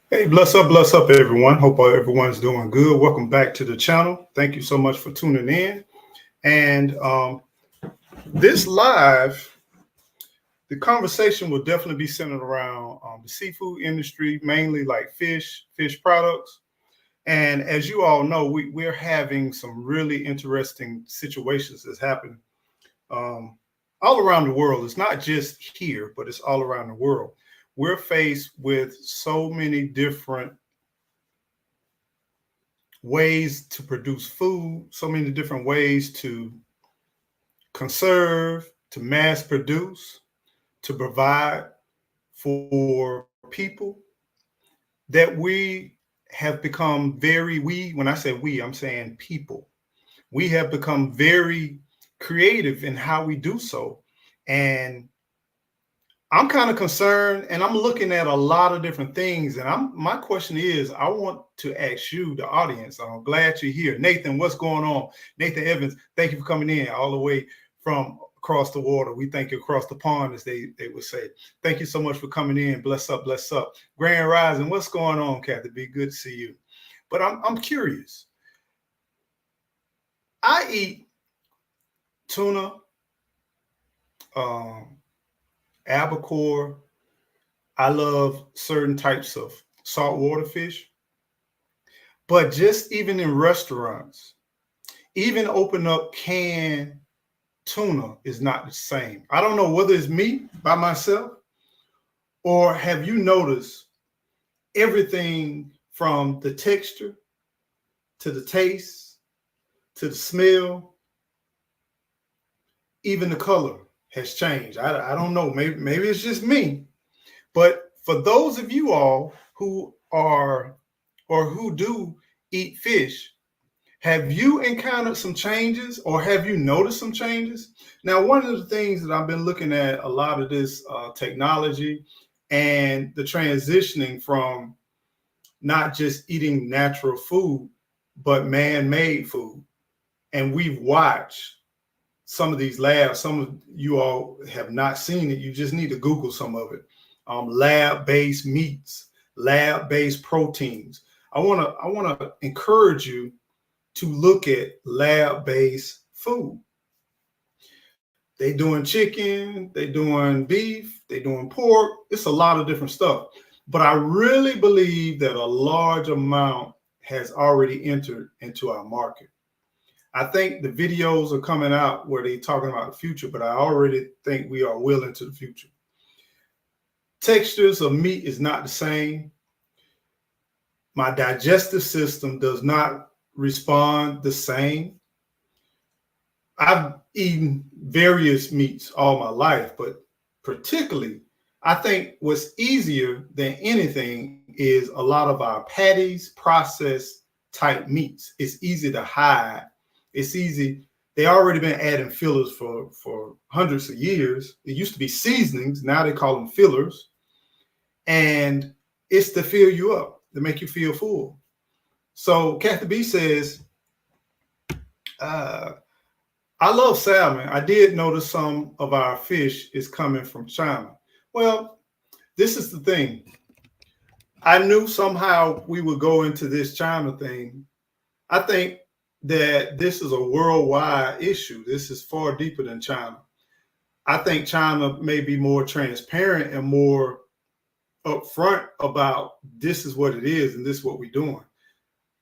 Hey, bless up, everyone. Hope everyone's doing good. Welcome back to the channel. Thank you so much for tuning in. And this live, the conversation will definitely be centered around the seafood industry, mainly like fish products. And as you all know, we're having some really interesting situations that's happening um, all around the world. It's not just here, but it's all around the world. We're faced with so many different ways to produce food, so many different ways to conserve, to mass produce, to provide for people that we have become when I say we, I'm saying people, we have become very creative in how we do so. And I'm kind of concerned and I'm looking at a lot of different things. And my question is, I want to ask you, the audience, I'm glad you're here. Nathan, what's going on? Nathan Evans, thank you for coming in all the way from across the water. We thank you across the pond, as they would say. Thank you so much for coming in. Bless up, bless up. Grand Rising, what's going on, Kathy? Be good to see you. But I'm curious. I eat tuna, um, albacore. I love certain types of saltwater fish, but just even in restaurants, even open up canned tuna is not the same. I don't know whether it's me by myself or have you noticed everything from the texture to the taste to the smell, even the color has changed. I don't know. Maybe it's just me. But for those of you all who are or who do eat fish, have you encountered some changes or have you noticed some changes? Now, one of the things that I've been looking at a lot of this technology and the transitioning from not just eating natural food, but man-made food. And we've watched some of these labs. Some of you all have not seen it. You just need to Google some of it. Lab-based meats, lab-based proteins. I want to encourage you to look at lab-based food. They doing chicken, they doing beef, they doing pork. It's a lot of different stuff. But I really believe that a large amount has already entered into our market. I think the videos are coming out where they're talking about the future, but I already think we are well into the future. Textures of meat is not the same. My digestive system does not respond the same. I've eaten various meats all my life, but particularly, I think what's easier than anything is a lot of our patties, processed type meats. It's easy to hide. It's easy. They already been adding fillers for hundreds of years. It used to be seasonings. Now they call them fillers. And it's to fill you up, to make you feel full. So Kathy B says, I love salmon. I did notice some of our fish is coming from China. Well, this is the thing. I knew somehow we would go into this China thing. I think that this is a worldwide issue. This is far deeper than China. I think China may be more transparent and more upfront about this is what it is and this is what we're doing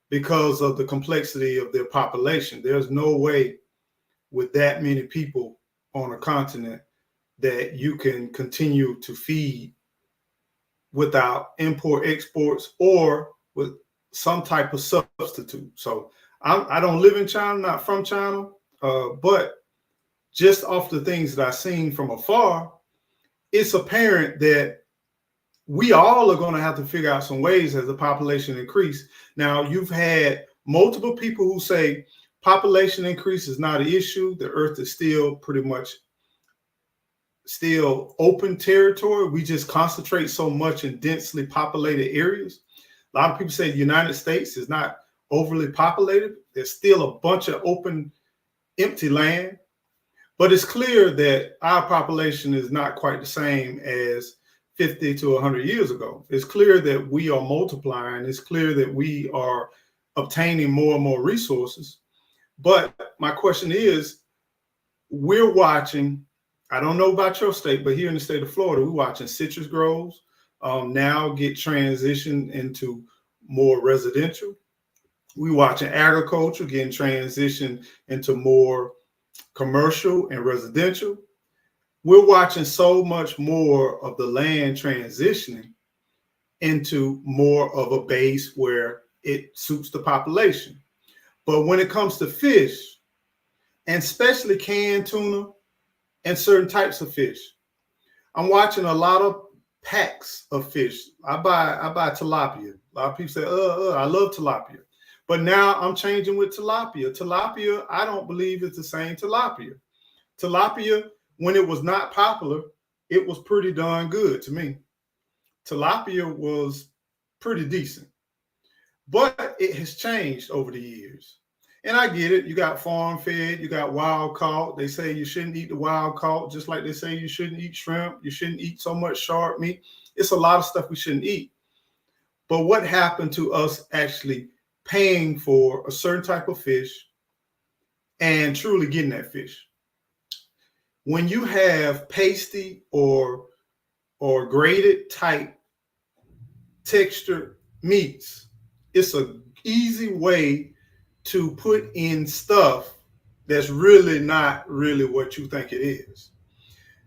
because of the complexity of their population. There's no way with that many people on a continent that you can continue to feed without import exports or with some type of substitute. So I don't live in China, not from China, but just off the things that I've seen from afar, it's apparent that we all are going to have to figure out some ways as the population increase. Now, you've had multiple people who say population increase is not an issue. The earth is still pretty much still open territory. We just concentrate so much in densely populated areas. A lot of people say the United States is not overly populated. There's still a bunch of open, empty land. But it's clear that our population is not quite the same as 50 to 100 years ago. It's clear that we are multiplying. It's clear that we are obtaining more and more resources. But my question is, we're watching, I don't know about your state, but here in the state of Florida, we're watching citrus groves now get transitioned into more residential. We're watching agriculture getting transitioned into more commercial and residential. We're watching so much more of the land transitioning into more of a base where it suits the population. But when it comes to fish, and especially canned tuna and certain types of fish, I'm watching a lot of packs of fish. I buy tilapia. A lot of people say, I love tilapia. But now I'm changing with tilapia. Tilapia, I don't believe it's the same tilapia. Tilapia, when it was not popular, it was pretty darn good to me. Tilapia was pretty decent. But it has changed over the years. And I get it. You got farm fed, you got wild caught. They say you shouldn't eat the wild caught, just like they say you shouldn't eat shrimp. You shouldn't eat so much shark meat. It's a lot of stuff we shouldn't eat. But what happened to us actually paying for a certain type of fish and truly getting that fish? When you have pasty or grated type textured meats, it's an easy way to put in stuff that's really not really what you think it is.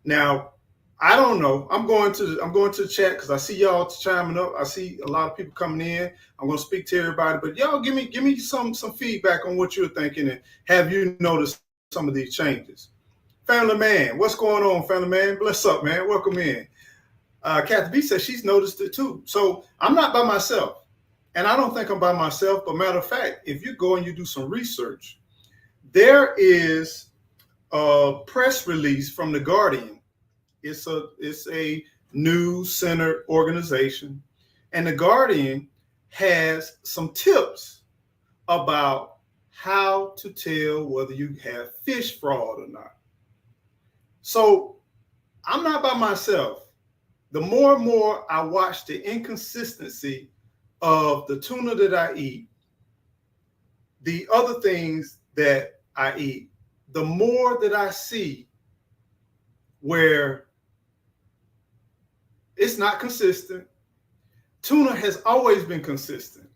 Now, I don't know. I'm going to the chat because I see y'all chiming up. I see a lot of people coming in. I'm going to speak to everybody, but y'all give me some feedback on what you're thinking, and have you noticed some of these changes? Family Man, what's going on, Family Man? Bless up, man. Welcome in. Kathy B says she's noticed it too. So I'm not by myself. And I don't think I'm by myself, but matter of fact, if you go and you do some research, there is a press release from The Guardian. It's a news-centered organization. And The Guardian has some tips about how to tell whether you have fish fraud or not. So I'm not by myself. The more and more I watch the inconsistency of the tuna that I eat, the other things that I eat, the more that I see where it's not consistent. Tuna has always been consistent.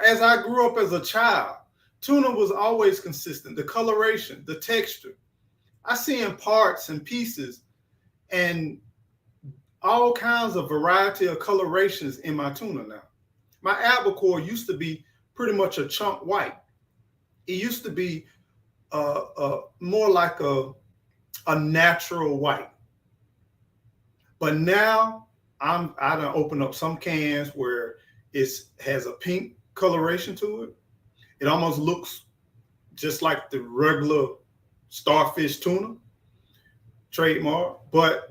As I grew up as a child, tuna was always consistent. The coloration, the texture. I see in parts and pieces and all kinds of variety of colorations in my tuna now. My albacore used to be pretty much a chunk white. It used to be more like a natural white. But now I done opened up some cans where it has a pink coloration to it. It almost looks just like the regular starfish tuna, trademark. But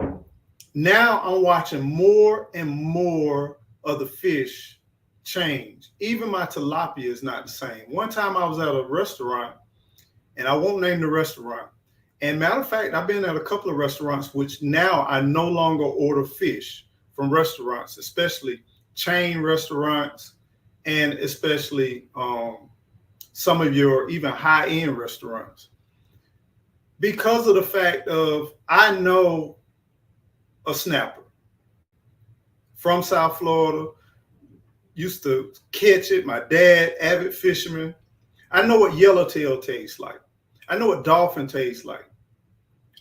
now I'm watching more and more of the fish change. Even my tilapia is not the same. One time I was at a restaurant, and I won't name the restaurant. And matter of fact, I've been at a couple of restaurants, which now I no longer order fish from restaurants, especially chain restaurants, and especially some of your even high-end restaurants. Because of the fact of, I know a snapper from South Florida, used to catch it. My dad, avid fisherman. I know what yellowtail tastes like. I know what dolphin tastes like.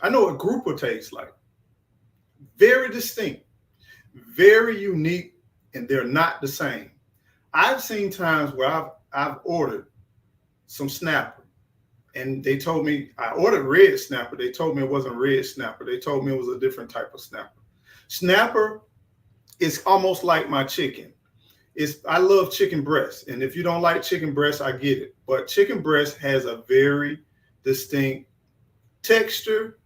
I know what grouper tastes like. Very distinct, very unique, and they're not the same. I've seen times where I've ordered some snapper, and they told me, I ordered red snapper. They told me it wasn't red snapper. They told me it was a different type of snapper. Snapper is almost like my chicken. I love chicken breast. And if you don't like chicken breast, I get it. But chicken breast has a very distinct texture.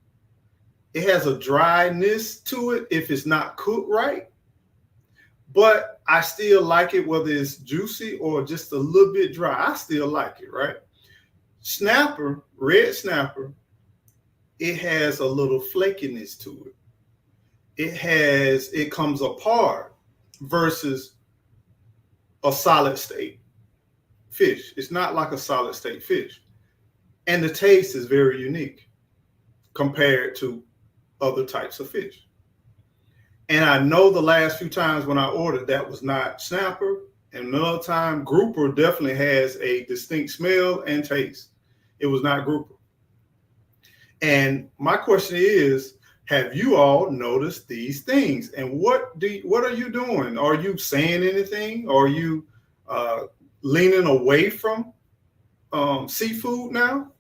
It has a dryness to it if it's not cooked right. But I still like it, whether it's juicy or just a little bit dry. I still like it, right? Snapper, red snapper, it has a little flakiness to it. it comes apart versus a solid state fish. It's not like a solid state fish. And the taste is very unique compared to other types of fish. And I know the last few times when I ordered, that was not snapper. And another time, grouper definitely has a distinct smell and taste. It was not grouper. And my question is, have you all noticed these things? And what are you doing? Are you saying anything? Are you leaning away from seafood now?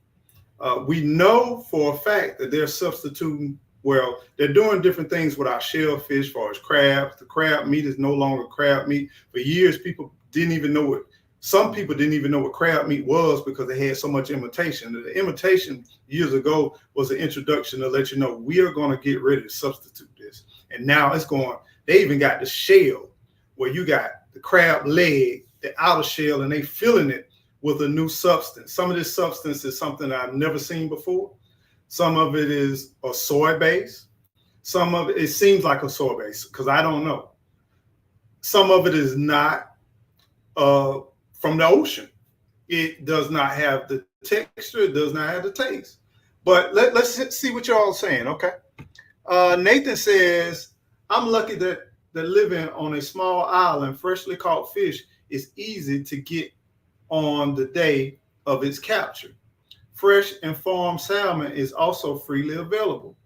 We know for a fact that they're substituting. Well, they're doing different things with our shellfish, as far as crabs. The crab meat is no longer crab meat. For years, some people didn't even know what crab meat was because they had so much imitation. The imitation years ago was an introduction to let you know we are going to get ready to substitute this. And now they even got the shell where you got the crab leg, the outer shell, and they filling it with a new substance. Some of this substance is something I've never seen before. Some of it is a soy base. Some of it seems like a soy base because I don't know. Some of it is not from the ocean. It does not have the texture. It does not have the taste. But let's see what y'all are saying, okay? Nathan says, I'm lucky that living on a small island, freshly caught fish is easy to get on the day of its capture. Fresh and farmed salmon is also freely available.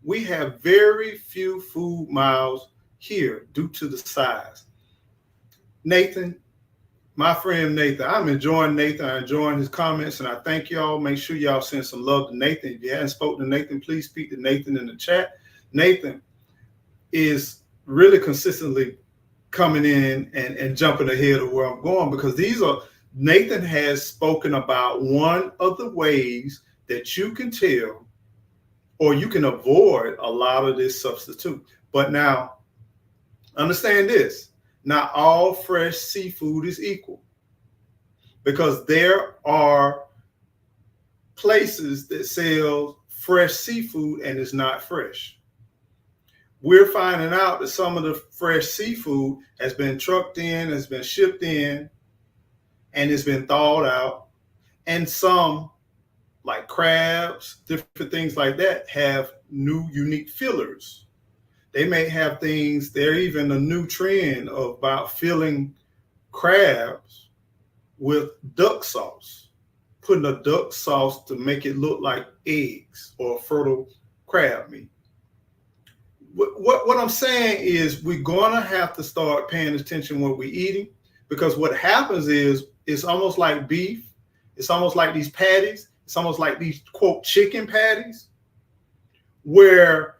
We have very few food miles here due to the size. Nathan, my friend Nathan, I'm enjoying Nathan. I'm enjoying his comments, and I thank y'all. Make sure y'all send some love to Nathan. If you haven't spoken to Nathan, please speak to Nathan in the chat. Nathan is really consistently coming in and jumping ahead of where I'm going because Nathan has spoken about one of the ways that you can tell or you can avoid a lot of this substitute. But now, understand this. Not all fresh seafood is equal because there are places that sell fresh seafood and it's not fresh. We're finding out that some of the fresh seafood has been trucked in, has been shipped in, and it's been thawed out. And some, like crabs, different things like that, have new unique fillers. They may have things, they're even a new trend about filling crabs with duck sauce, putting a duck sauce to make it look like eggs or fertile crab meat. What I'm saying is we're going to have to start paying attention what we're eating because what happens is it's almost like beef. It's almost like these patties. It's almost like these, quote, chicken patties where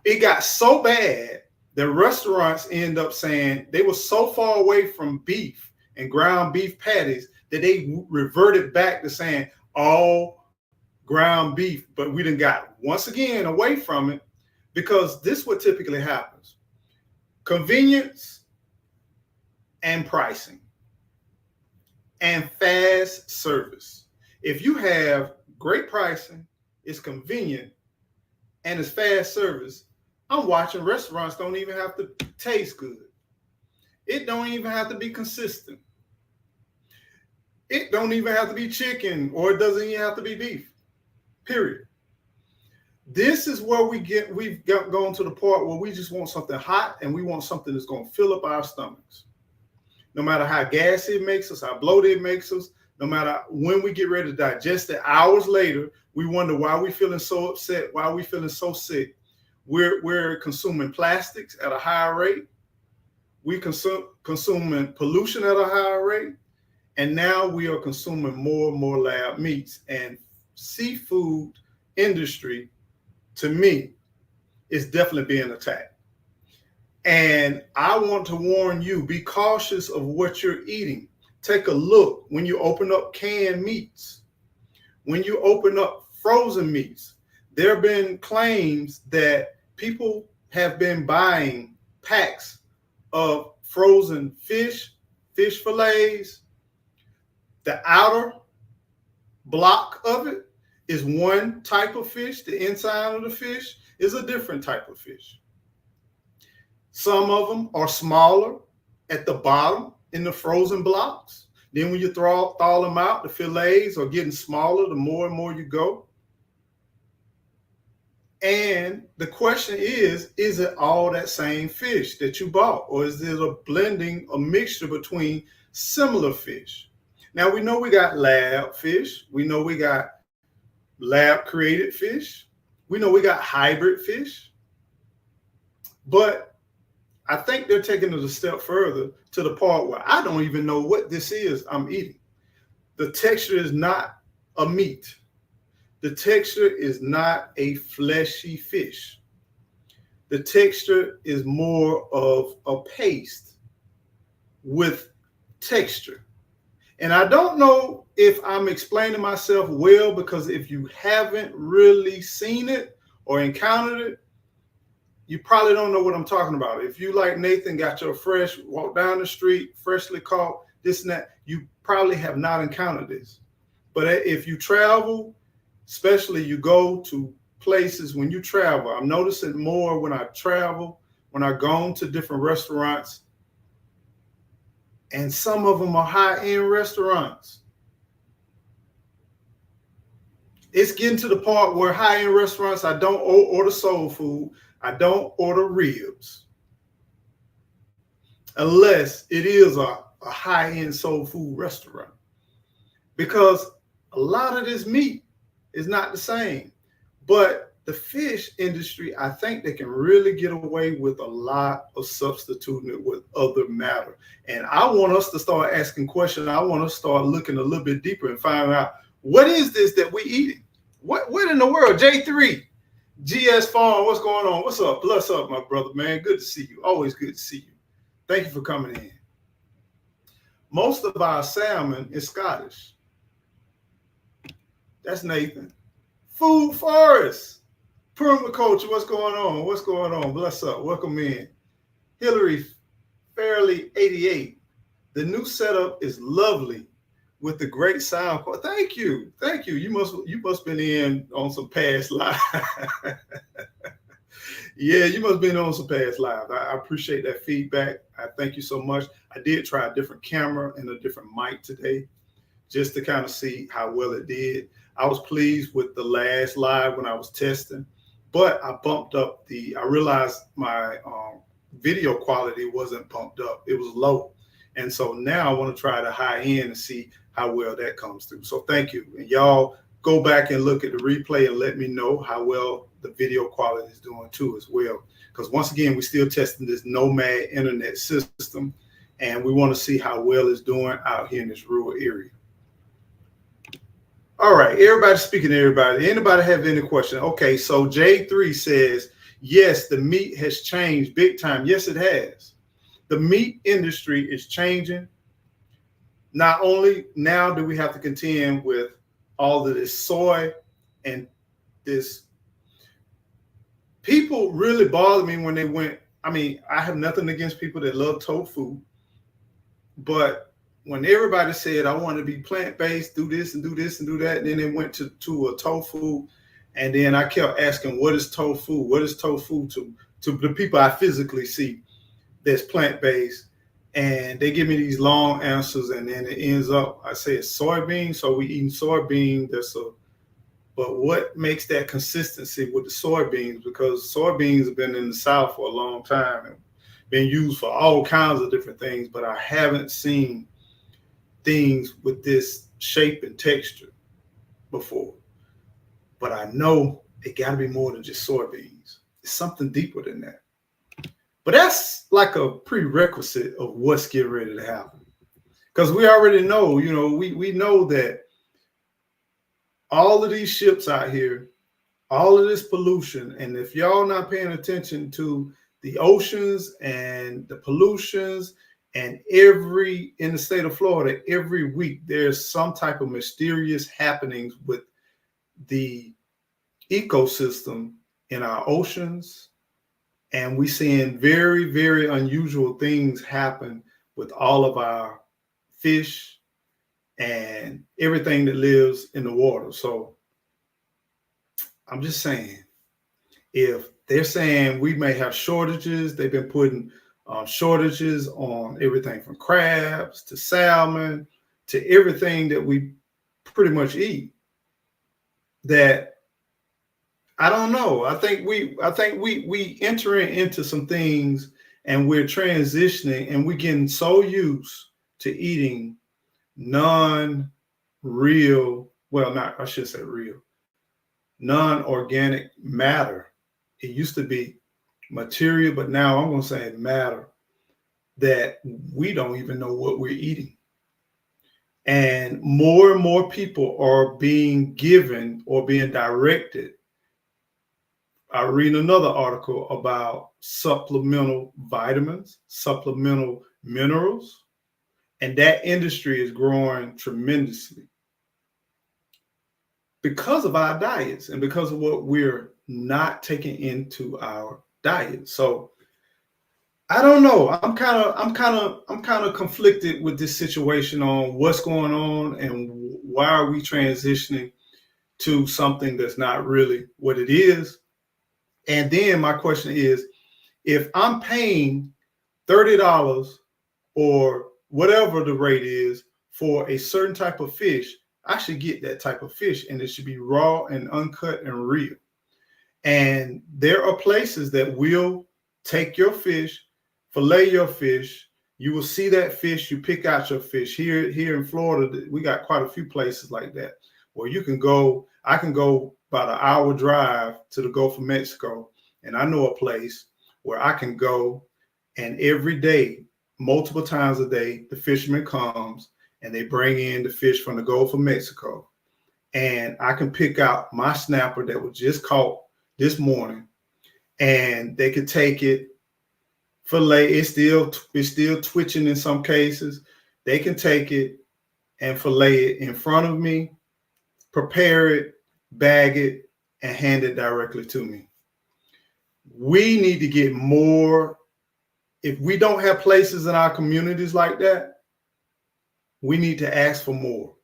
it got so bad that restaurants end up saying they were so far away from beef and ground beef patties that they reverted back to saying all ground beef, but we done got once again away from it because this is what typically happens. Convenience and pricing and fast service. If you have great pricing, it's convenient, and it's fast service, I'm watching restaurants don't even have to taste good. It don't even have to be consistent. It don't even have to be chicken, or it doesn't even have to be beef, period. This is where we've gone to the part where we just want something hot and we want something that's going to fill up our stomachs. No matter how gassy it makes us, how bloated it makes us, no matter when we get ready to digest it, hours later, we wonder why we're feeling so upset, why we're feeling so sick. We're consuming plastics at a higher rate. We consuming pollution at a higher rate. And now we are consuming more and more lab meats. And seafood industry, to me, is definitely being attacked. And I want to warn you, be cautious of what you're eating. Take a look when you open up canned meats, when you open up frozen meats. There have been claims that people have been buying packs of frozen fish fillets. The outer block of it is one type of fish. The inside of the fish is a different type of fish. Some of them are smaller at the bottom in the frozen blocks. Then when you thaw them out, the fillets are getting smaller the more and more you go. And the question is it all that same fish that you bought? Or is it a blending, a mixture between similar fish? Now, we know we got lab fish. We know we got lab created fish. We know we got hybrid fish. But I think they're taking it a step further to the part where I don't even know what this is I'm eating. The texture is not a meat. The texture is not a fleshy fish. The texture is more of a paste with texture. And I don't know if I'm explaining myself well, because if you haven't really seen it or encountered it, you probably don't know what I'm talking about. If you, like Nathan, got your fresh, walk down the street, freshly caught, this and that, you probably have not encountered this. But if you travel, especially you go to places when you travel, I'm noticing more when I travel, when I've gone to different restaurants, and some of them are high-end restaurants. It's getting to the part where high-end restaurants, I don't order soul food. I don't order ribs unless it is a high-end soul food restaurant, because a lot of this meat is not the same. But the fish industry, I think they can really get away with a lot of substituting it with other matter. And I want us to start asking questions. I want us to start looking a little bit deeper and find out, what is this that we're eating? What in the world? J3, GS Farm, what's going on? What's up? Bless up, my brother, man. Good to see you. Always good to see you. Thank you for coming in. Most of our salmon is Scottish. That's Nathan. Food Forest. Permaculture, what's going on? What's going on? Bless up. Welcome in. Hillary Fairley 88. The new setup is lovely with the great sound. Thank you. Thank you. You must been in on some past live. Yeah, you must have been on some past live. I appreciate that feedback. I thank you so much. I did try a different camera and a different mic today, just to kind of see how well it did. I was pleased with the last live when I was testing, but I bumped up I realized my video quality wasn't bumped up. It was low. And so now I want to try the high end and see how well that comes through. So thank you. And y'all go back and look at the replay and let me know how well the video quality is doing too as well. Because once again, we're still testing this nomad internet system, and we want to see how well it's doing out here in this rural area. All right, everybody speaking to everybody. Anybody have any question? Okay, so J3 says, yes, the meat has changed big time. Yes, it has. The meat industry is changing. Not only now do we have to contend with all of this soy and this. People really bothered me when they went. I mean, I have nothing against people that love tofu, but when everybody said, I want to be plant-based, do this and do this and do that, and then they went to a tofu, and then I kept asking, what is tofu? What is tofu to the people I physically see that's plant-based? And they give me these long answers, and then it ends up, I say it's soybean, so we eating soybean. But what makes that consistency with the soybeans? Because soybeans have been in the South for a long time and been used for all kinds of different things, but I haven't seen things with this shape and texture before. But I know it got to be more than just soybeans. It's something deeper than that. But that's like a prerequisite of what's getting ready to happen. Because we already know, we know that all of these ships out here, all of this pollution, and if y'all not paying attention to the oceans and the pollutions, and in the state of Florida, every week there's some type of mysterious happenings with the ecosystem in our oceans. And we're seeing very, very unusual things happen with all of our fish and everything that lives in the water. So I'm just saying, if they're saying we may have shortages. They've been putting shortages on everything from crabs to salmon to everything that we pretty much eat. That I don't know. I think we entering into some things, and we're transitioning, and we're getting so used to eating non-real, well, not, I should say real, non-organic matter. It used to be material, but now I'm going to say matter, that we don't even know what we're eating. And more people are being given or being directed. I read another article about supplemental vitamins, supplemental minerals, and that industry is growing tremendously because of our diets and because of what we're not taking into our diet. So I don't know. I'm kind of conflicted with this situation on what's going on and why are we transitioning to something that's not really what it is. And then my question is, if I'm paying $30 or whatever the rate is for a certain type of fish, I should get that type of fish, and it should be raw and uncut and real. And there are places that will take your fish, fillet your fish. You will see that fish, you pick out your fish. Here in Florida, we got quite a few places like that where you can go. I can go about an hour drive to the Gulf of Mexico, and I know a place where I can go, and every day, multiple times a day, the fisherman comes and they bring in the fish from the Gulf of Mexico, and I can pick out my snapper that was just caught this morning, and they could take it, fillet. It's still twitching in some cases. They can take it and fillet it in front of me, prepare it, bag it, and hand it directly to me. We need to get more. If we don't have places in our communities like that, we need to ask for more.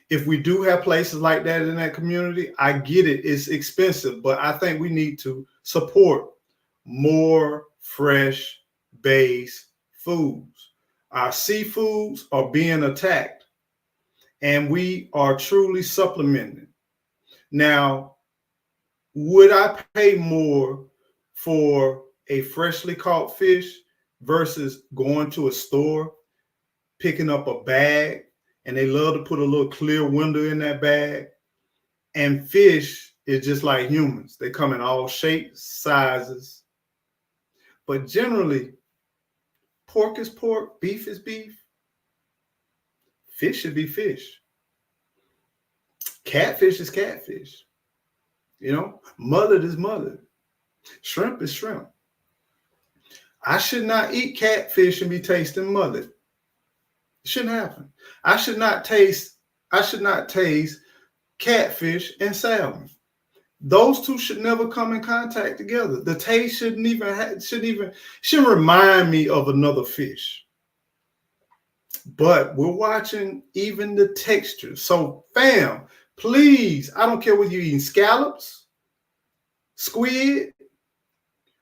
If we do have places like that in that community, I get it. It's expensive, but I think we need to support more fresh based foods. Our seafoods are being attacked, and we are truly supplementing. Now, would I pay more for a freshly caught fish versus going to a store, picking up a bag, and they love to put a little clear window in that bag? And fish is just like humans. They come in all shapes, sizes. But generally, pork is pork, beef is beef. Fish should be fish. Catfish is catfish. You know, mullet is mullet. Shrimp is shrimp. I should not eat catfish and be tasting mullet. It shouldn't happen. I should not taste catfish and salmon. Those two should never come in contact together. The taste shouldn't remind me of another fish. But we're watching even the texture. So, fam, please, I don't care whether you're eating scallops, squid,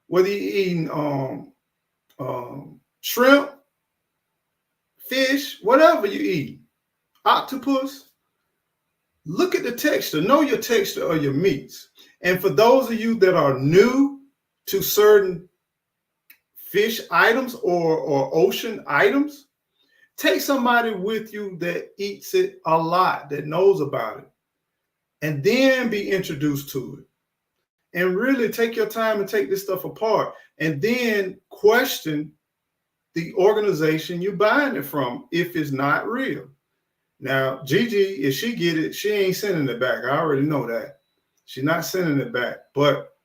whether you're eating shrimp, fish, whatever you eat, octopus, look at the texture. Know your texture of your meats. And for those of you that are new to certain fish items or ocean items, take somebody with you that eats it a lot, that knows about it, and then be introduced to it. And really take your time and take this stuff apart, and then question the organization you're buying it from if it's not real. Now, Gigi, if she get it, she ain't sending it back. I already know that. She's not sending it back. But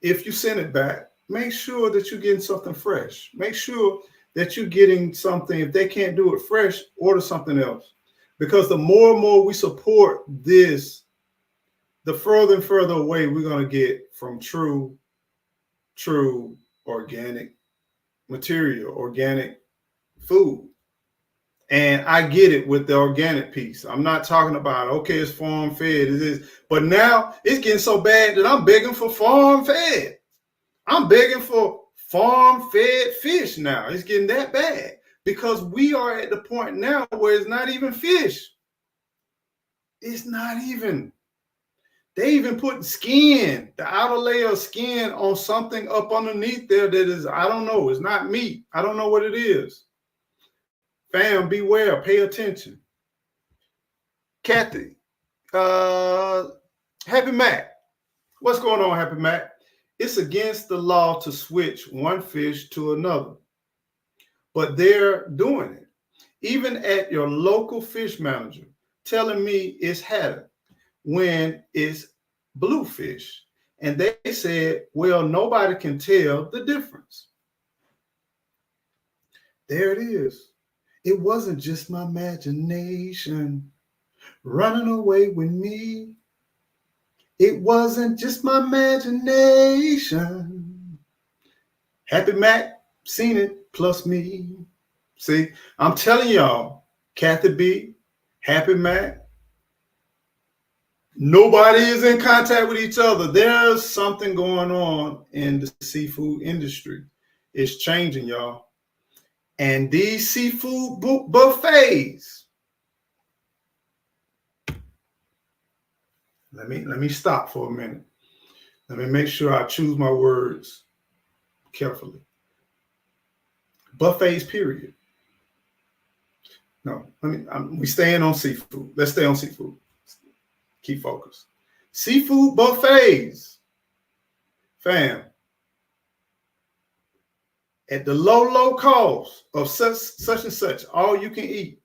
if you send it back, make sure that you're getting something fresh. Make sure that you're getting something. If they can't do it fresh, order something else. Because the more and more we support this, the further and further away we're going to get from true organic material, organic food. And I get it with the organic piece. I'm not talking about, okay, it's farm fed. It is, but now it's getting so bad that I'm begging for farm fed. I'm begging for farm fed fish now. It's getting that bad because we are at the point now where it's not even fish. It's not even. They even put skin, the outer layer of skin on something up underneath there that is, I don't know, it's not meat. I don't know what it is. Fam, beware, pay attention. Kathy, Happy Mac. What's going on, Happy Mac? It's against the law to switch one fish to another, but they're doing it. Even at your local fish manager telling me it's haddock when it's bluefish. And they said, well, nobody can tell the difference. There it is. It wasn't just my imagination running away with me. It wasn't just my imagination. Happy Mac, seen it, plus me. See, I'm telling y'all, Kathy B, Happy Mac, nobody is in contact with each other. There's something going on in the seafood industry. It's changing, y'all. And these seafood buffets. Let me stop for a minute. Let me make sure I choose my words carefully. Buffets, period. No, we staying on seafood. Let's stay on seafood. Keep focused. Seafood buffets, fam. At the low cost of such and such, all you can eat.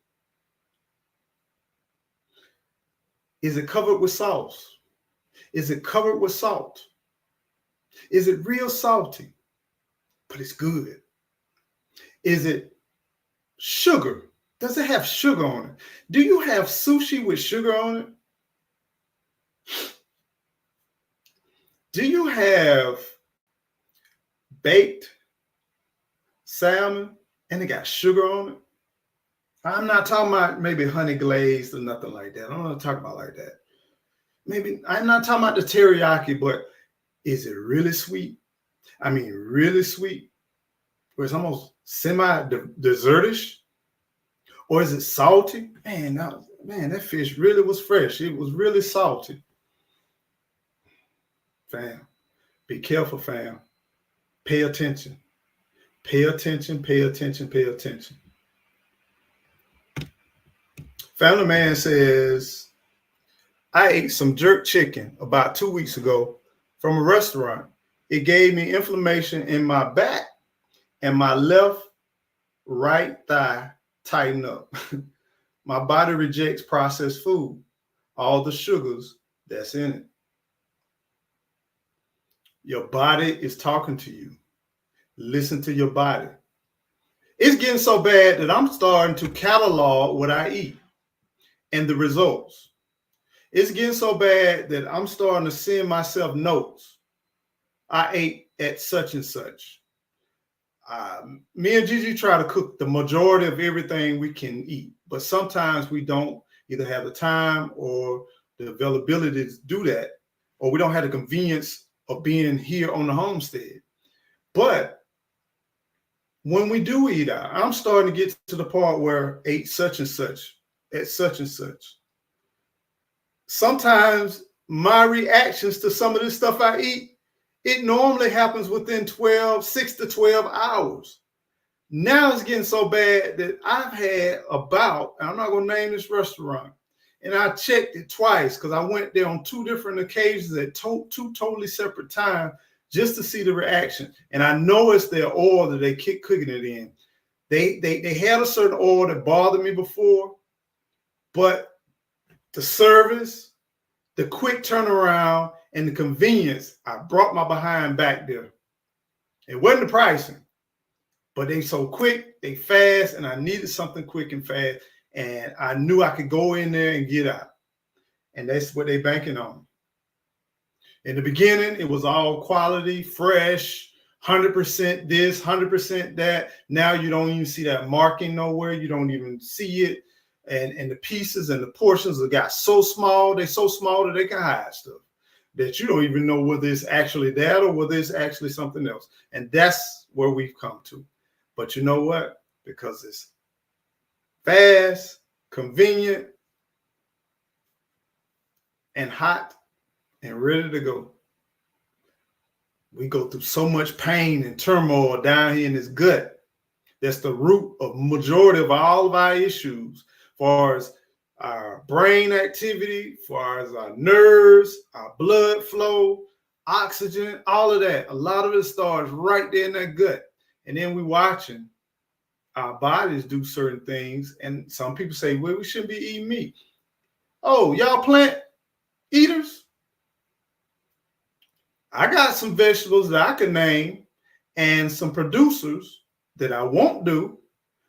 Is it covered with sauce? Is it covered with salt? Is it real salty? But it's good. Is it sugar? Does it have sugar on it? Do you have sushi with sugar on it? Do you have baked salmon and it got sugar on it? I'm not talking about maybe honey glazed or nothing like that. I'm not talking about like that. Maybe I'm not talking about the teriyaki, but is it really sweet? I mean, really sweet, where it's almost semi-dessertish? Or is it salty? Man, that fish really was fresh. It was really salty. Fam, be careful, fam. Pay attention. Pay attention, pay attention, pay attention. Family Man says, I ate some jerk chicken about 2 weeks ago from a restaurant. It gave me inflammation in my back and my right thigh tightened up. My body rejects processed food, all the sugars that's in it. Your body is talking to you. Listen to your body. It's getting so bad that I'm starting to catalog what I eat and the results. It's getting so bad that I'm starting to send myself notes. I ate at such and such. Me and Gigi try to cook the majority of everything we can eat, but sometimes we don't either have the time or the availability to do that, or we don't have the convenience of being here on the homestead. But when we do eat out, I'm starting to get to the part where I ate such and such at such and such. Sometimes my reactions to some of this stuff I eat, it normally happens within 6 to 12 hours. Now it's getting so bad that I've had I'm not going to name this restaurant, and I checked it twice because I went there on 2 different occasions at 2 totally separate times just to see the reaction. And I know it's their oil that they keep cooking it in. They had a certain oil that bothered me before, but the service, the quick turnaround, and the convenience, I brought my behind back there. It wasn't the pricing, but they so quick, they fast, and I needed something quick and fast. And I knew I could go in there and get out. And that's what they're banking on. In the beginning, it was all quality, fresh, 100% this, 100% that. Now you don't even see that marking nowhere. You don't even see it. And the pieces and the portions have got so small, they're so small that they can hide stuff that you don't even know whether it's actually that or whether it's actually something else. And that's where we've come to. But you know what? Because it's fast, convenient, and hot and ready to go. We go through so much pain and turmoil down here in this gut. That's the root of majority of all of our issues, as far as our brain activity, as far as our nerves, our blood flow, oxygen, all of that. A lot of it starts right there in that gut. And then we watching our bodies do certain things. And some people say, well, we shouldn't be eating meat. Oh, y'all plant eaters? I got some vegetables that I can name and some producers that I won't do,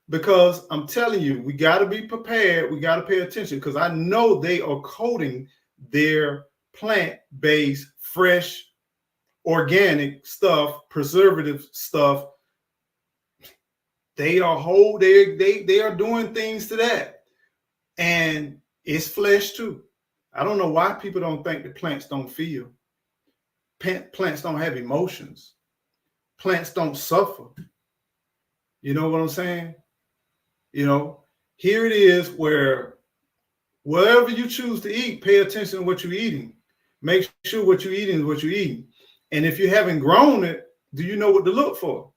because I'm telling you, we got to be prepared. We got to pay attention, because I know they are coating their plant-based, fresh, organic stuff, preservative stuff. They are they are doing things to that. And it's flesh too. I don't know why people don't think that plants don't feel. Plants don't have emotions. Plants don't suffer. You know what I'm saying? You know, here it is where whatever you choose to eat, pay attention to what you're eating. Make sure what you're eating is what you're eating. And if you haven't grown it, do you know what to look for?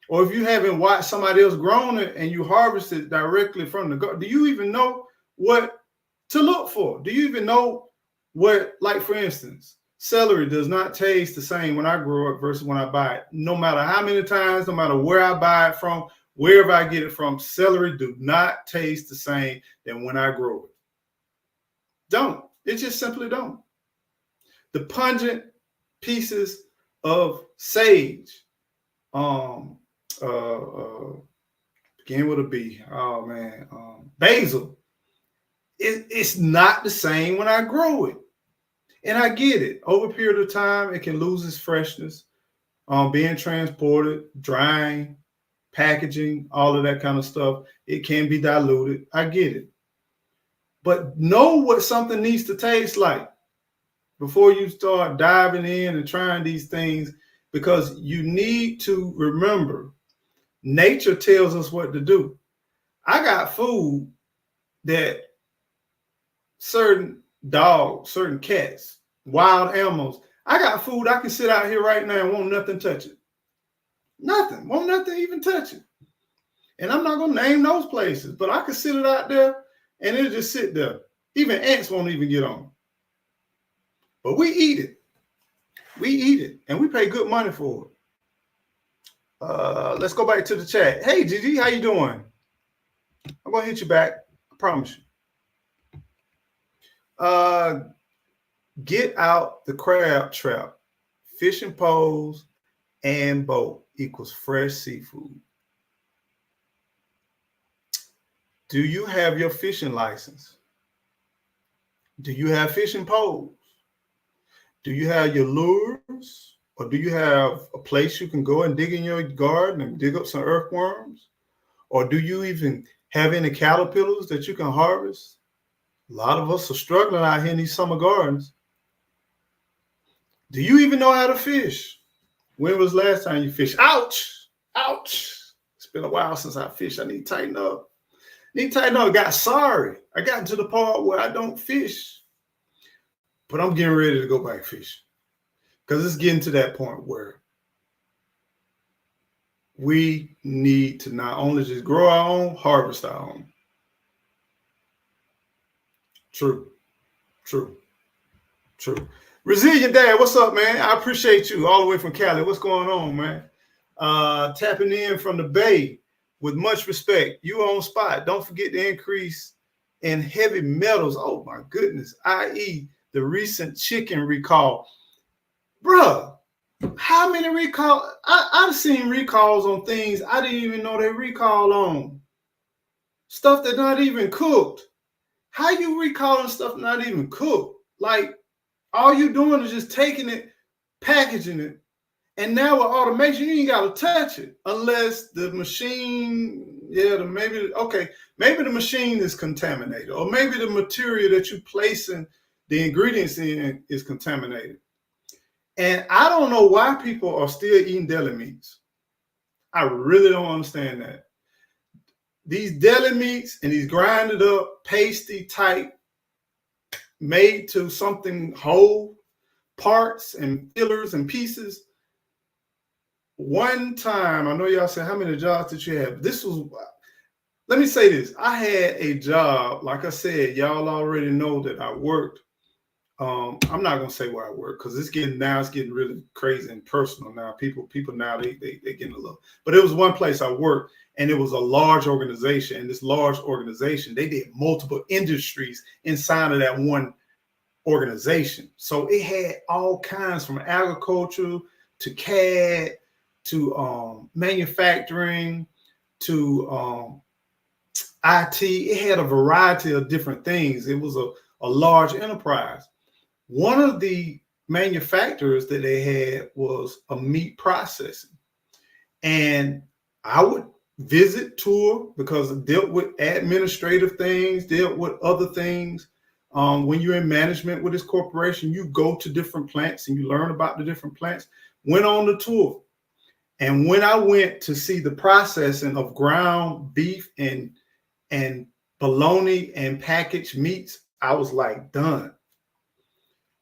Or if you haven't watched somebody else grown it and you harvest it directly from the garden, do you even know what to look for? Do you even know what, like for instance, celery does not taste the same when I grow it versus when I buy it. No matter how many times, no matter where I buy it from, wherever I get it from, celery do not taste the same than when I grow it. Don't. It just simply don't. The pungent pieces of sage, begin with a B. Oh man, basil. It's not the same when I grow it. And I get it. Over a period of time, it can lose its freshness, being transported, drying, packaging, all of that kind of stuff. It can be diluted. I get it. But know what something needs to taste like before you start diving in and trying these things, because you need to remember, nature tells us what to do. I got food that certain dogs, certain cats, wild animals, I got food I can sit out here right now and won't nothing touch it. Nothing. Won't nothing even touch it. And I'm not going to name those places, but I can sit it out there and it'll just sit there. Even ants won't even get on. But we eat it. We eat it. And we pay good money for it. Let's go back to the chat. Hey, Gigi, how you doing? I'm going to hit you back. I promise you. Get out the crab trap. Fishing poles and boat equals fresh seafood. Do you have your fishing license? Do you have fishing poles? Do you have your lures? Or do you have a place you can go and dig in your garden and dig up some earthworms? Or do you even have any caterpillars that you can harvest? A lot of us are struggling out here in these summer gardens. Do you even know how to fish? When was the last time you fished? Ouch! Ouch! It's been a while since I fished. I need to tighten up. I got sorry. I got to the part where I don't fish. But I'm getting ready to go back fishing. Because it's getting to that point where we need to not only just grow our own, harvest our own. True. Resilient Dad, what's up, man? I appreciate you all the way from Cali. What's going on, man? Tapping in from the Bay with much respect. You on spot. Don't forget the increase in heavy metals. Oh, my goodness. i.e. the recent chicken recall. Bruh, how many recalls? I've seen recalls on things I didn't even know they recall on. Stuff that's not even cooked. How you recalling stuff not even cooked? Like, all you doing is just taking it, packaging it, And now with automation, you ain't got to touch it unless the machine, maybe the machine is contaminated, or maybe the material that you placing the ingredients in is contaminated. And I don't know why people are still eating deli meats. I really don't understand that. These deli meats and these grinded up, pasty type, made to something whole, parts and fillers and pieces. One time, I know y'all said, how many jobs did you have? Let me say this. I had a job, like I said, y'all already know that I worked. I'm not gonna say where I work because it's getting really crazy and personal now. People now they getting a little, but it was one place I worked, and it was a large organization. And this large organization, they did multiple industries inside of that one organization. So it had all kinds, from agriculture to CAD to manufacturing to IT. It had a variety of different things. It was a large enterprise. One of the manufacturers that they had was a meat processing. And I would visit, tour, because it dealt with administrative things, dealt with other things. When you're in management with this corporation, you go to different plants and you learn about the different plants. Went on the tour. And when I went to see the processing of ground beef and bologna and packaged meats, I was like, done.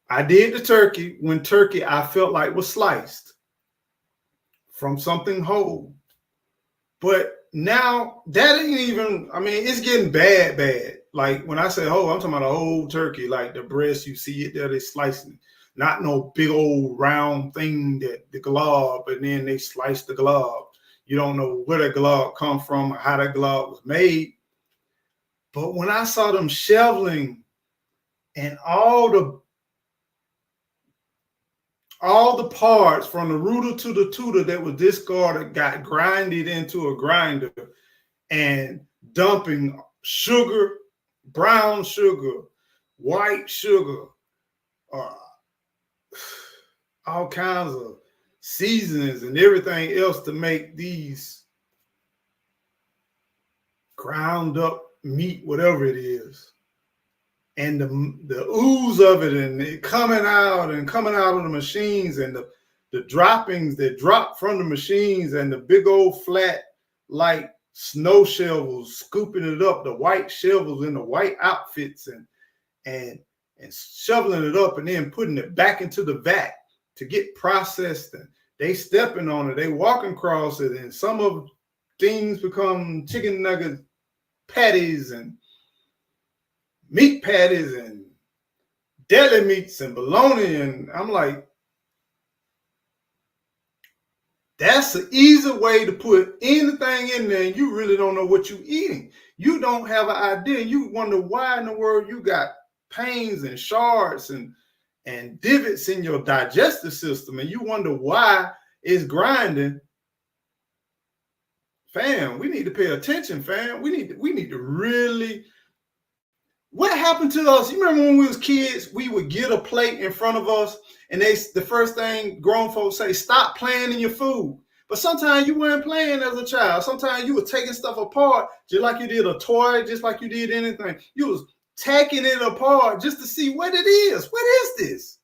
I did the turkey when turkey I felt like was sliced from something whole. But now that ain't even, I mean, it's getting bad. Like when I say whole, I'm talking about a whole turkey, like the breast, you see it there, they slicing it. Not no big old round thing that the glob, and then they slice the glob. You don't know where the glob come from or how that glob was made. But when I saw them shoveling and all the parts from the rooter to the tutor that was discarded got grinded into a grinder and dumping sugar, brown sugar, white sugar, all kinds of seasonings and everything else to make these ground up meat, whatever it is. And the ooze of it and it coming out of the machines, and the droppings that drop from the machines, and the big old flat like snow shovels scooping it up, the white shovels in the white outfits and shoveling it up and then putting it back into the vat to get processed. And they stepping on it, they walking across it, and some of things become chicken nugget patties and meat patties and deli meats and bologna. And I'm like, that's an easy way to put anything in there, and you really don't know what you're eating. You don't have an idea. You wonder why in the world you got pains and shards and divots in your digestive system, and you wonder why it's grinding. Fam, we need to pay attention, fam. We need to really. What happened to us? You remember when we was kids, we would get a plate in front of us, and the first thing grown folks say, stop playing in your food. But sometimes you weren't playing as a child. Sometimes you were taking stuff apart, just like you did a toy, just like you did anything. You was tacking it apart just to see what it is. What is this?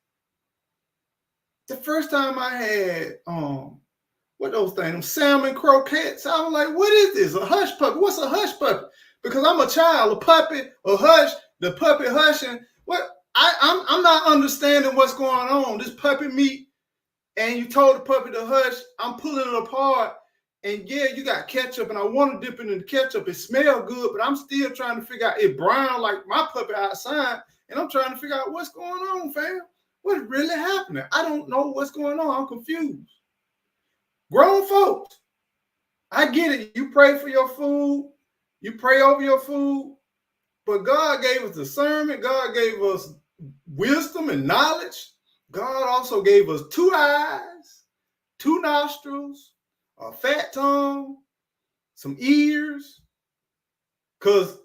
The first time I had what those things, salmon croquettes, I was like, what is this? A hush puppy? What's a hush puppy? Because I'm a child, a puppy, a hush, the puppy hushing. What I'm not understanding what's going on. This puppy meat, and you told the puppy to hush. I'm pulling it apart, and yeah, you got ketchup, and I want to dip it in the ketchup. It smells good, but I'm still trying to figure out it brown like my puppy outside, and I'm trying to figure out what's going on, fam. What's really happening? I don't know what's going on. I'm confused. Grown folks, I get it. You pray for your food. You pray over your food, but God gave us discernment. God gave us wisdom and knowledge. God also gave us 2 eyes, 2 nostrils, a fat tongue, some ears, because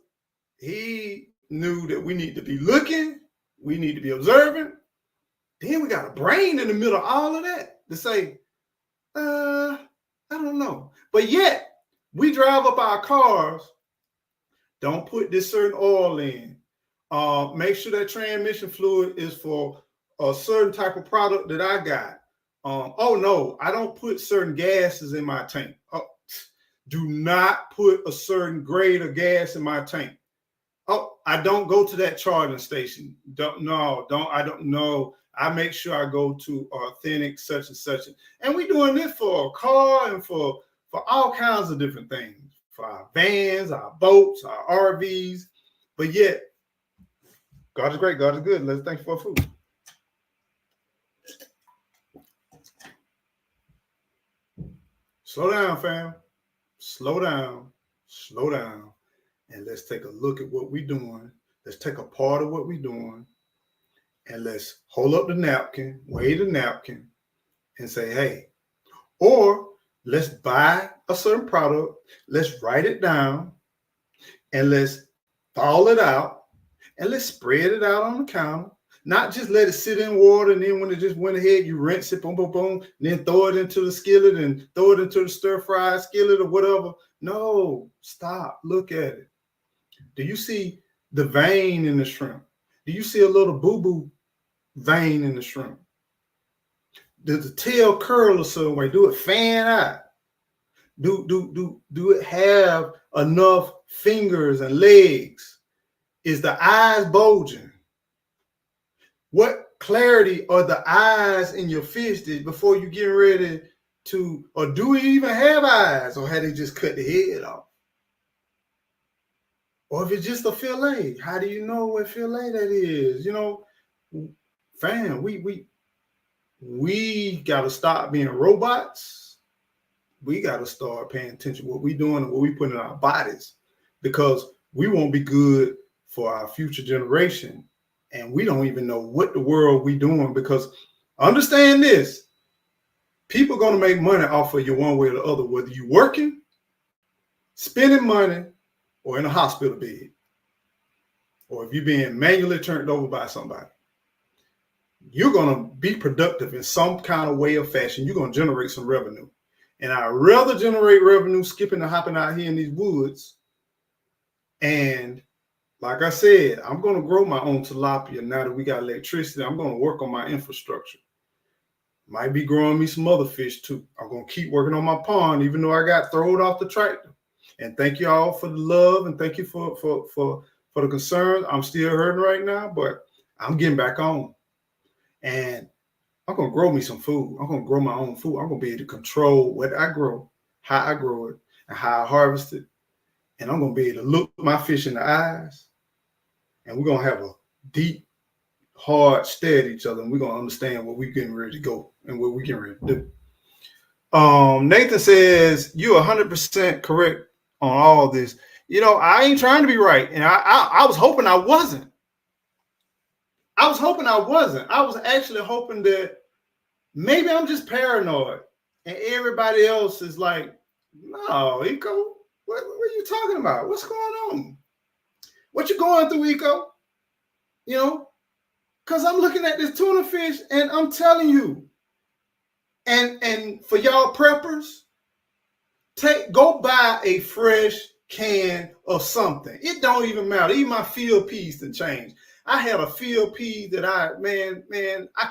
he knew that we need to be looking, we need to be observing. Then we got a brain in the middle of all of that to say, I don't know. But yet, we drive up our cars, don't put this certain oil in. Make sure that transmission fluid is for a certain type of product that I got. Oh no, I don't put certain gases in my tank. Do not put a certain grade of gas in my tank. Oh, I don't go to that charging station. I don't know. I make sure I go to authentic such and such. And we're doing this for a car and for all kinds of different things, for our vans, our boats, our RVs. But yet, God is great, God is good. Let's thank you for food. Slow down, fam. Slow down. Slow down. And let's take a look at what we're doing. Let's take a part of what we're doing. And let's hold up the napkin, weigh the napkin, and say, hey, or let's buy a certain product, let's write it down, and let's thaw it out, and let's spread it out on the counter. Not just let it sit in water, and then when it just went ahead, you rinse it, boom, boom, boom, and then throw it into the skillet and throw it into the stir-fry skillet or whatever. No, stop, look at it. Do you see the vein in the shrimp? Do you see a little boo-boo vein in the shrimp? Does the tail curl a certain way? Do it fan out? Do it have enough fingers and legs? Is the eyes bulging? What clarity are the eyes in your fish before you get ready to, or do we even have eyes, or had they just cut the head off? Or if it's just a fillet, how do you know what fillet that is? You know, fam, we got to stop being robots. We got to start paying attention to what we're doing and what we put in our bodies, because we won't be good for our future generation. And we don't even know what the world we doing, because understand this, people are going to make money off of you one way or the other, whether you're working, spending money, or in a hospital bed, or if you're being manually turned over by somebody. You're going to be productive in some kind of way or fashion. You're going to generate some revenue. And I'd rather generate revenue skipping and hopping out here in these woods. And like I said, I'm going to grow my own tilapia now that we got electricity. I'm going to work on my infrastructure. Might be growing me some other fish too. I'm going to keep working on my pond, even though I got thrown off the tractor. And thank you all for the love, and thank you for the concern. I'm still hurting right now, but I'm getting back on. And I'm going to grow me some food. I'm going to grow my own food. I'm going to be able to control what I grow, how I grow it, and how I harvest it. And I'm going to be able to look my fish in the eyes. And we're going to have a deep, hard stare at each other. And we're going to understand what we're getting ready to go and what we're getting ready to do. Nathan says, you're 100% correct on all this. You know, I ain't trying to be right. And I was hoping I wasn't. I was actually hoping that maybe I'm just paranoid and everybody else is like, no, Eco, what are you talking about? What's going on? What you going through, Eco? You know, because I'm looking at this tuna fish and I'm telling you, and for y'all preppers, go buy a fresh can of something. It don't even matter. Even my field peas to change. I had a field pea that I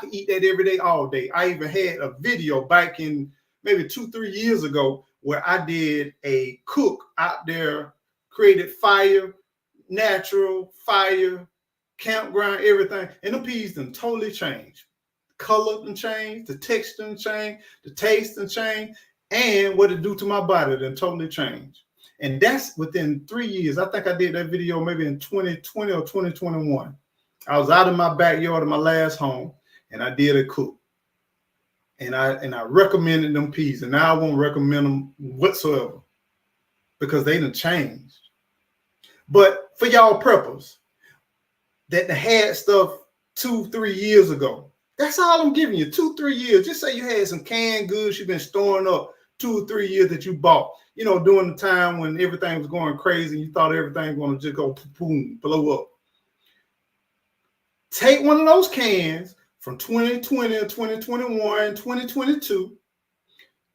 could eat that every day, all day. I even had a video back in maybe 2-3 years ago where I did a cook out there, created fire, natural fire, campground, everything. And the peas done totally changed. Color done changed, the texture done changed, the taste done changed, and what it do to my body done totally changed. And that's within 3 years. I think I did that video maybe in 2020 or 2021. I was out in my backyard of my last home, and I did a cook. And I recommended them peas, and now I won't recommend them whatsoever because they done changed. But for y'all preppers that had stuff 2-3 years ago, that's all I'm giving you. 2-3 years. Just say you had some canned goods you've been storing up 2 or 3 years that you bought, you know, during the time when everything was going crazy and you thought everything was going to just go boom, blow up. Take one of those cans from 2020 or 2021, 2022,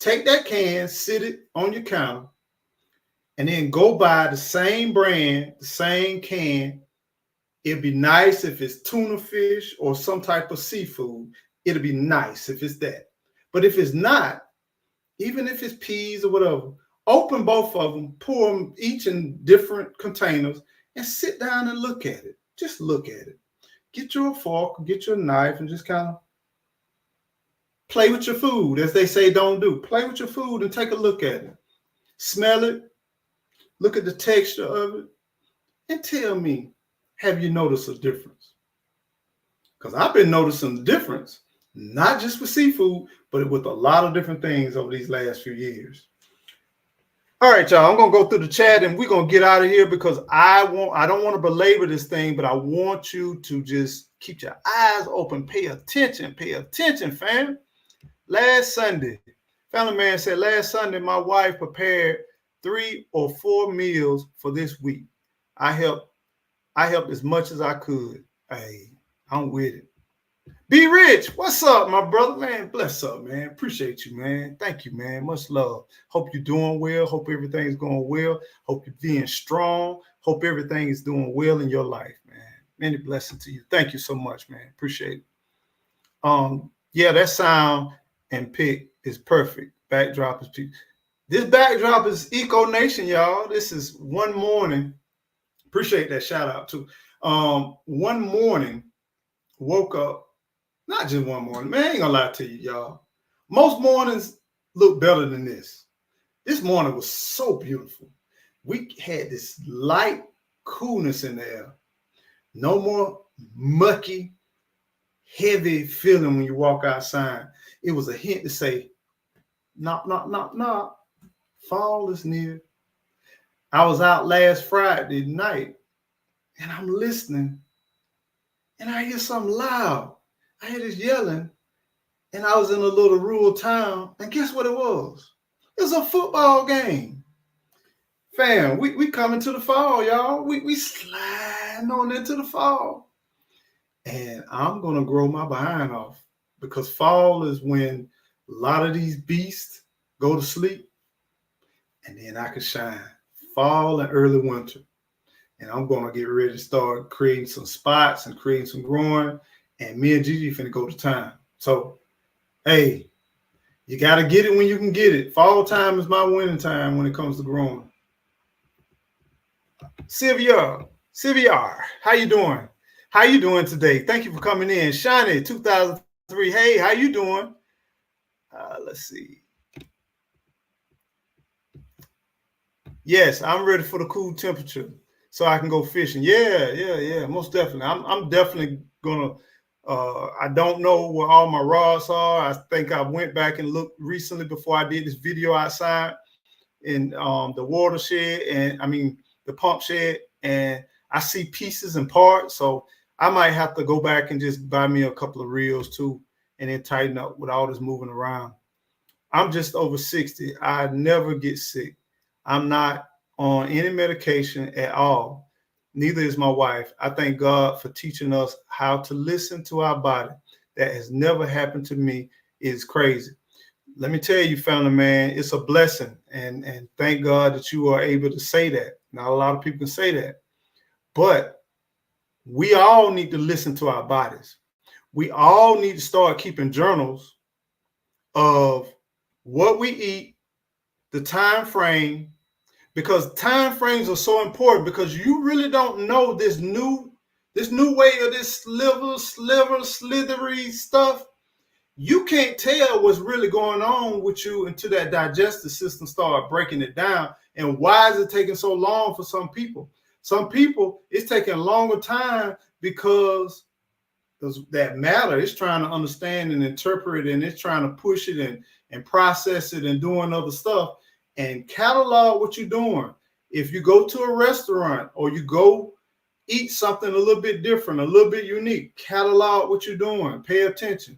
Take that can, sit it on your counter, and then go buy the same brand, the same can. It'd be nice if it's tuna fish or some type of seafood. It'll be nice if it's that. But if it's not, even if it's peas or whatever, open both of them, pour them each in different containers, and sit down and look at it. Just look at it. Get you a fork, get you a knife, and just kind of play with your food, as they say don't do. Play with your food and take a look at it. Smell it. Look at the texture of it. And tell me, have you noticed a difference? Because I've been noticing the difference, not just with seafood, but with a lot of different things over these last few years. All right, y'all, I'm going to go through the chat and we're going to get out of here because I don't want to belabor this thing, but I want you to just keep your eyes open. Pay attention, fam. Last Sunday, Family Man said, last Sunday, my wife prepared 3 or 4 meals for this week. I helped as much as I could. Hey, I'm with it. Be Rich, what's up, my brother? Man, bless up, man. Appreciate you, man. Thank you, man. Much love. Hope you're doing well. Hope everything's going well. Hope you're being strong. Hope everything is doing well in your life, man. Many blessings to you. Thank you so much, man. Appreciate it. Yeah, that sound and pick is perfect. Backdrop is peak. This backdrop is Eco Nation, y'all. This is one morning. Appreciate that shout out too. One morning, woke up, not just one morning, man, I ain't gonna lie to you, y'all. Most mornings look better than this. This morning was so beautiful. We had this light coolness in the air. No more mucky, heavy feeling when you walk outside. It was a hint to say, knock, knock, knock, knock. Fall is near. I was out last Friday night and I'm listening and I hear something loud. I hear this yelling and I was in a little rural town and guess what it was? It was a football game. Fam, we coming to the fall, y'all. We sliding on into the fall. And I'm going to grow my behind off because fall is when a lot of these beasts go to sleep and then I can shine. Fall and early winter. And I'm going to get ready to start creating some spots and creating some growing. And me and Gigi finna go to town. So, hey, you got to get it when you can get it. Fall time is my winning time when it comes to growing. Sylvia, how you doing? How you doing today? Thank you for coming in. Shani, 2003. Hey, how you doing? Let's see. Yes, I'm ready for the cool temperature so I can go fishing. Yeah, most definitely. I'm definitely gonna. I don't know where all my rods are. I think I went back and looked recently before I did this video outside in the watershed and the pump shed, and I see pieces and parts. So I might have to go back and just buy me a couple of reels too, and then tighten up with all this moving around. I'm just over 60. I never get sick. I'm not on any medication at all. Neither is my wife. I thank God for teaching us how to listen to our body. That has never happened to me. It's crazy. Let me tell you, family man, it's a blessing. And thank God that you are able to say that. Not a lot of people can say that. But we all need to listen to our bodies. We all need to start keeping journals of what we eat, the time frame, because time frames are so important because you really don't know this new way of this slithery stuff. You can't tell what's really going on with you until that digestive system start breaking it down. And why is it taking so long for some people? Some people, it's taking a longer time because that matter is trying to understand and interpret it, and it's trying to push it and process it and doing other stuff. And catalog what you're doing. If you go to a restaurant or you go eat something a little bit different, a little bit unique, catalog what you're doing. Pay attention.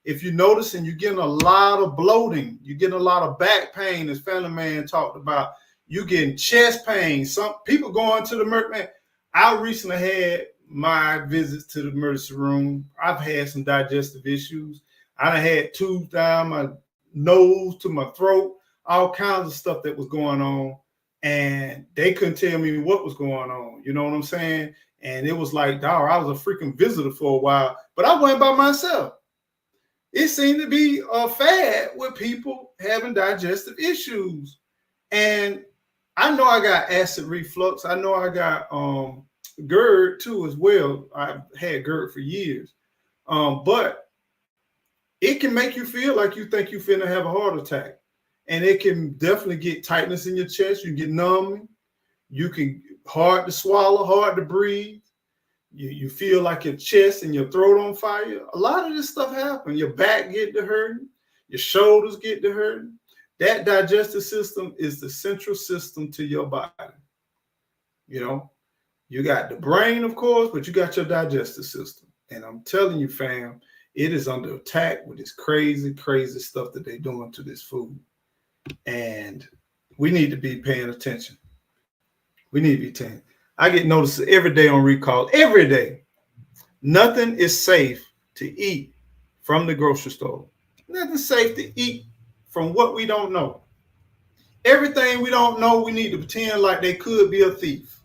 If you're noticing you're getting a lot of bloating, you're getting a lot of back pain, as Family Man talked about, you're getting chest pain. Some people going to the emergency. I recently had my visits to the emergency room. I've had some digestive issues. I done had tubes down nose to my throat, all kinds of stuff that was going on. And they couldn't tell me what was going on. You know what I'm saying? And it was like, dog, I was a freaking visitor for a while, but I went by myself. It seemed to be a fad with people having digestive issues. And I know I got acid reflux. I know I got GERD too as well. I've had GERD for years. But it can make you feel like you think you're finna have a heart attack. And it can definitely get tightness in your chest. You get numbing. You can hard to swallow, hard to breathe. You feel like your chest and your throat on fire. A lot of this stuff happens. Your back get to hurting. Your shoulders get to hurting. That digestive system is the central system to your body. You know, you got the brain, of course, but you got your digestive system. And I'm telling you, fam, it is under attack with this crazy, crazy stuff that they're doing to this food. And we need to be paying attention. We need to be paying. I get notices every day on recall, every day. Nothing is safe to eat from the grocery store. Nothing's safe to eat from what we don't know. Everything we don't know, we need to pretend like they could be a thief.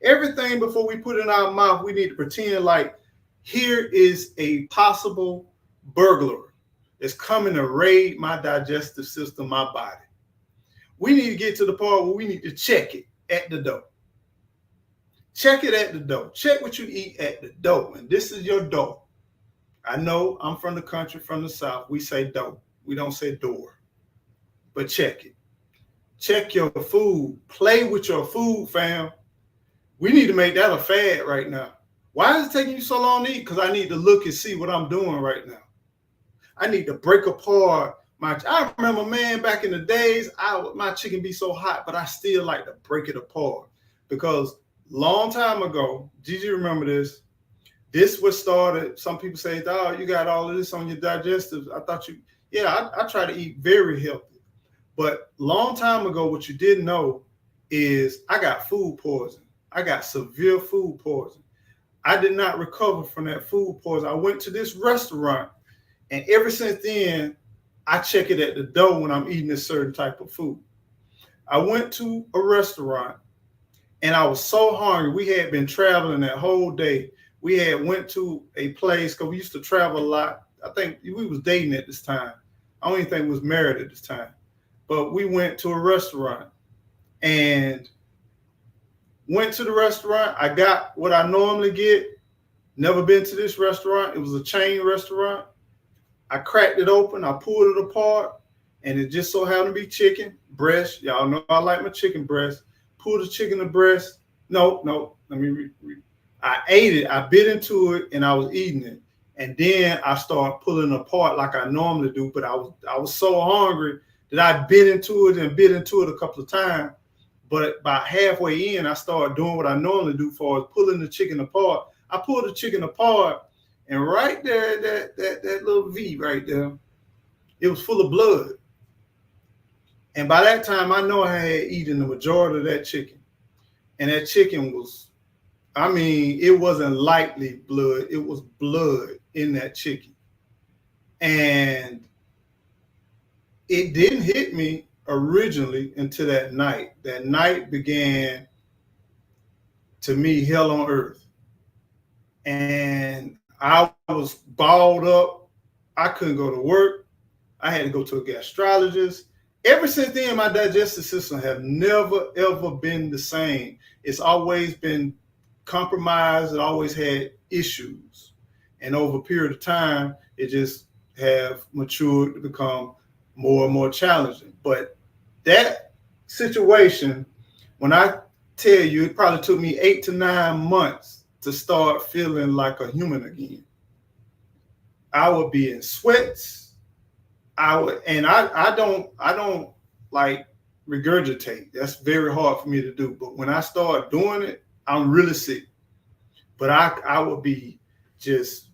Everything before we put in our mouth, we need to pretend like here is a possible burglar that's coming to raid my digestive system, my body. We need to get to the part where we need to check it at the door. Check it at the door. Check what you eat at the door. And this is your door. I know I'm from the country, from the South. We say door. We don't say door. But check it. Check your food. Play with your food, fam. We need to make that a fad right now. Why is it taking you so long to eat? Because I need to look and see what I'm doing right now. I need to break apart I remember, man, back in the days, my chicken be so hot, but I still like to break it apart. Because long time ago, did you remember this? This was started, some people say, oh, you got all of this on your digestives. I thought I try to eat very healthy. But long time ago, what you didn't know is I got food poisoning. I got severe food poisoning. I did not recover from that food poisoning. I went to this restaurant, and ever since then, I check it at the door when I'm eating a certain type of food. I went to a restaurant, and I was so hungry. We had been traveling that whole day. We had went to a place, because we used to travel a lot. I think we was dating at this time. I don't even think we was married at this time. But we went to a restaurant, and went to the restaurant. I got what I normally get. Never been to this restaurant. It was a chain restaurant. I cracked it open. I pulled it apart, and it just so happened to be chicken breast. Y'all know I like my chicken breast. Pulled the chicken breast. No. Let me I ate it. I bit into it, and I was eating it. And then I started pulling it apart like I normally do. But I was so hungry that I bit into it a couple of times. But about halfway in, I started doing what I normally do for pulling the chicken apart. I pulled the chicken apart, and right there, that little V right there, it was full of blood. And by that time, I know I had eaten the majority of that chicken. And that chicken was, it wasn't lightly blood. It was blood in that chicken. And it didn't hit me originally until that night. That night began, to me, hell on earth. And I was balled up. I couldn't go to work. I had to go to a gastrologist. Ever since then, my digestive system have never, ever been the same. It's always been compromised. It always had issues. And over a period of time, it just have matured to become more and more challenging. But that situation, when I tell you, it probably took me 8 to 9 months to start feeling like a human again. I would be in sweats. I don't like regurgitate. That's very hard for me to do. But when I start doing it, I'm really sick. But I would be just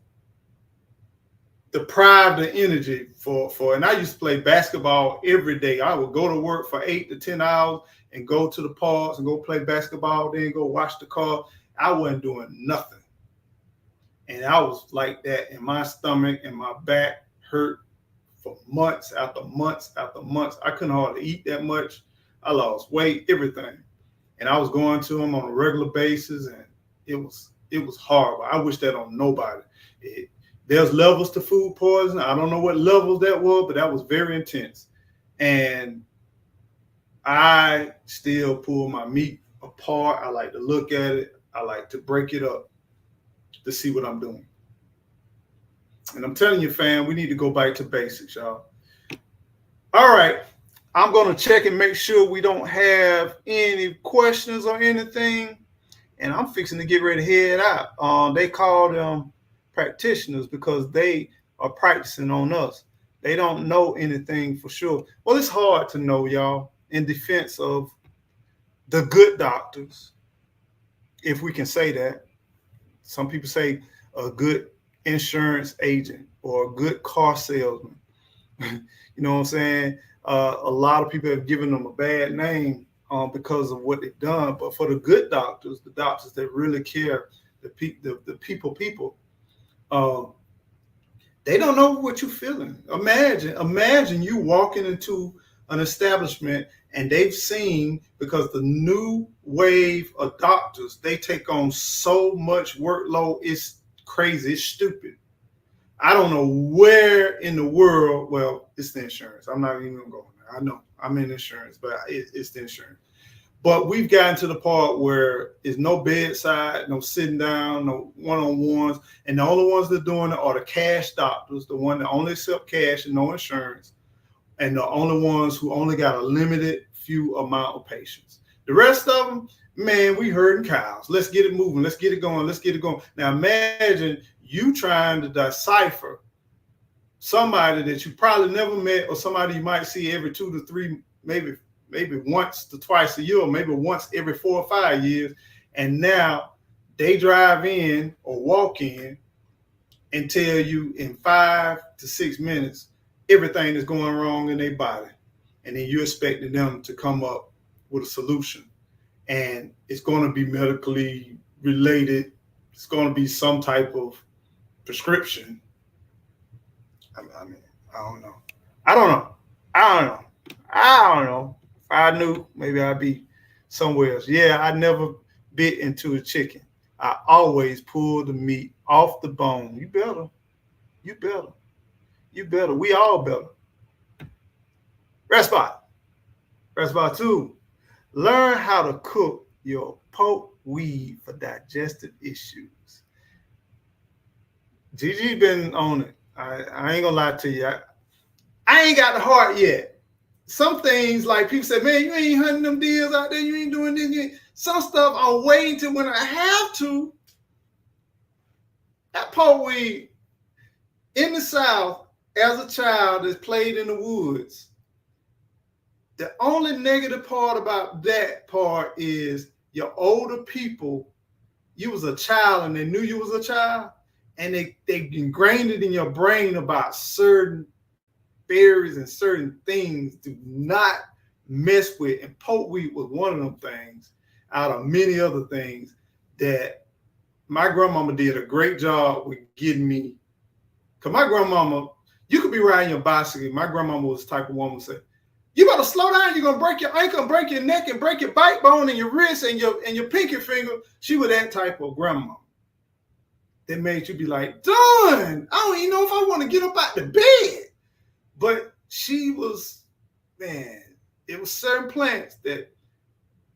deprived of energy for, and I used to play basketball every day. I would go to work for 8 to 10 hours and go to the parks and go play basketball, then go wash the car. I wasn't doing nothing. And I was like that, and my stomach and my back hurt for months after months after months. I couldn't hardly eat that much. I lost weight, everything. And I was going to them on a regular basis, and it was horrible. I wish that on nobody. There's levels to food poisoning. I don't know what levels that was, but that was very intense. And I still pull my meat apart. I like to look at it. I like to break it up to see what I'm doing. And I'm telling you, fam, we need to go back to basics, y'all. All right. I'm going to check and make sure we don't have any questions or anything. And I'm fixing to get ready to head out. They call them practitioners because they are practicing on us. They don't know anything for sure. Well, it's hard to know, y'all, in defense of the good doctors, if we can say that. Some people say a good insurance agent or a good car salesman. You know what I'm saying? A lot of people have given them a bad name because of what they've done. But for the good doctors, the doctors that really care, the people, they don't know what you're feeling. Imagine you walking into an establishment and they've seen, because the new wave of doctors, they take on so much workload. It's crazy. It's stupid. I don't know where in the world. Well, it's the insurance. I'm not even going there. I know I'm in insurance, but it's the insurance. But we've gotten to the part where there's no bedside, no sitting down, no one-on-ones. And the only ones that are doing it are the cash doctors, the one that only accept cash and no insurance. And the only ones who only got a limited few amount of patients. The rest of them, man, we herding cows. Let's get it moving. Let's get it going. Let's get it going. Now imagine you trying to decipher somebody that you probably never met, or somebody you might see every 2 to 3, maybe once to twice a year, or maybe once every 4 or 5 years. And now they drive in or walk in and tell you in 5 to 6 minutes everything that's going wrong in their body. And then you're expecting them to come up with a solution. And it's going to be medically related. It's going to be some type of prescription. I mean, I don't know. If I knew, maybe I'd be somewhere else. Yeah, I never bit into a chicken. I always pull the meat off the bone. You better. We all better. Respot 2. Learn how to cook your pork weed for digestive issues. Gigi been on it. I ain't gonna lie to you. I ain't got the heart yet. Some things, like people say, man, you ain't hunting them deals out there. You ain't doing this. Some stuff I'm waiting till when I have to. That pork weed in the South as a child is played in the woods. The only negative part about that part is your older people, you was a child and they knew you was a child, and they ingrained it in your brain about certain berries and certain things do not mess with. And pork weed was one of them things out of many other things that my grandmama did a great job with getting me. Because my grandmama, you could be riding your bicycle. My grandmama was the type of woman who said, you better slow down. You're going to break your ankle, break your neck, and break your backbone and your wrist and your pinky finger. She was that type of grandma. That made you be like, done. I don't even know if I want to get up out the bed. But she was, man, it was certain plants that,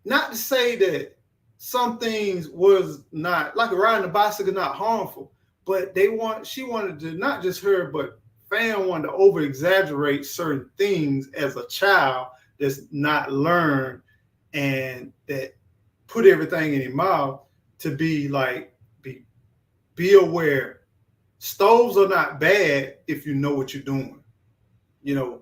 not to say that some things was not, like riding a bicycle, not harmful, but she wanted to, not just her, but fam wanted to over exaggerate certain things as a child that's not learned and that put everything in your mouth to be like, be aware. Stoves are not bad if you know what you're doing. You know,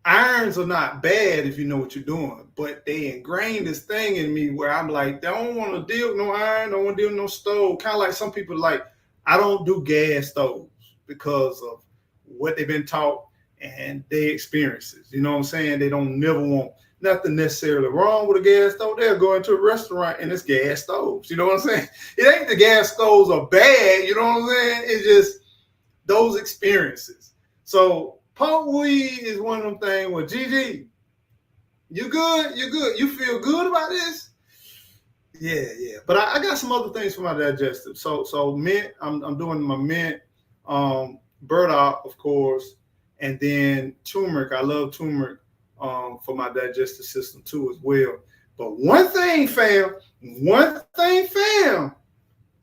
irons are not bad if you know what you're doing, but they ingrained this thing in me where I'm like, I don't want to deal with no iron, don't want to deal with no stove. Kind of like some people like, I don't do gas stoves because of what they've been taught and their experiences. You know what I'm saying? They don't never want nothing necessarily wrong with a gas stove. They'll go into a restaurant and it's gas stoves. You know what I'm saying? It ain't the gas stoves are bad. You know what I'm saying? It's just those experiences. So Pork weed is one of them things where GG, you good? You good? You feel good about this? Yeah. But I got some other things for my digestive. So mint, I'm doing my mint, burdock, of course, and then turmeric. I love turmeric for my digestive system too as well. But one thing, fam,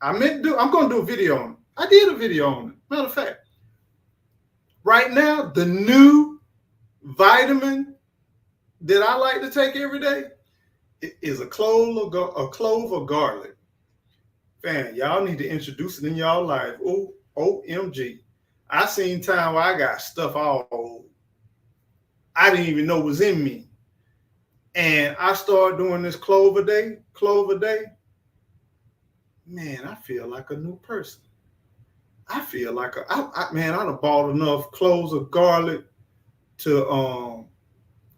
I'm gonna do a video on it. I did a video on it. Matter of fact, right now, the new vitamin that I like to take every day is a clove of garlic. Fam, y'all need to introduce it in y'all life. Oh, OMG. I seen time where I got stuff all I didn't even know was in me. And I started doing this clove a day. Man, I feel like a new person. I feel like I done bought enough cloves of garlic to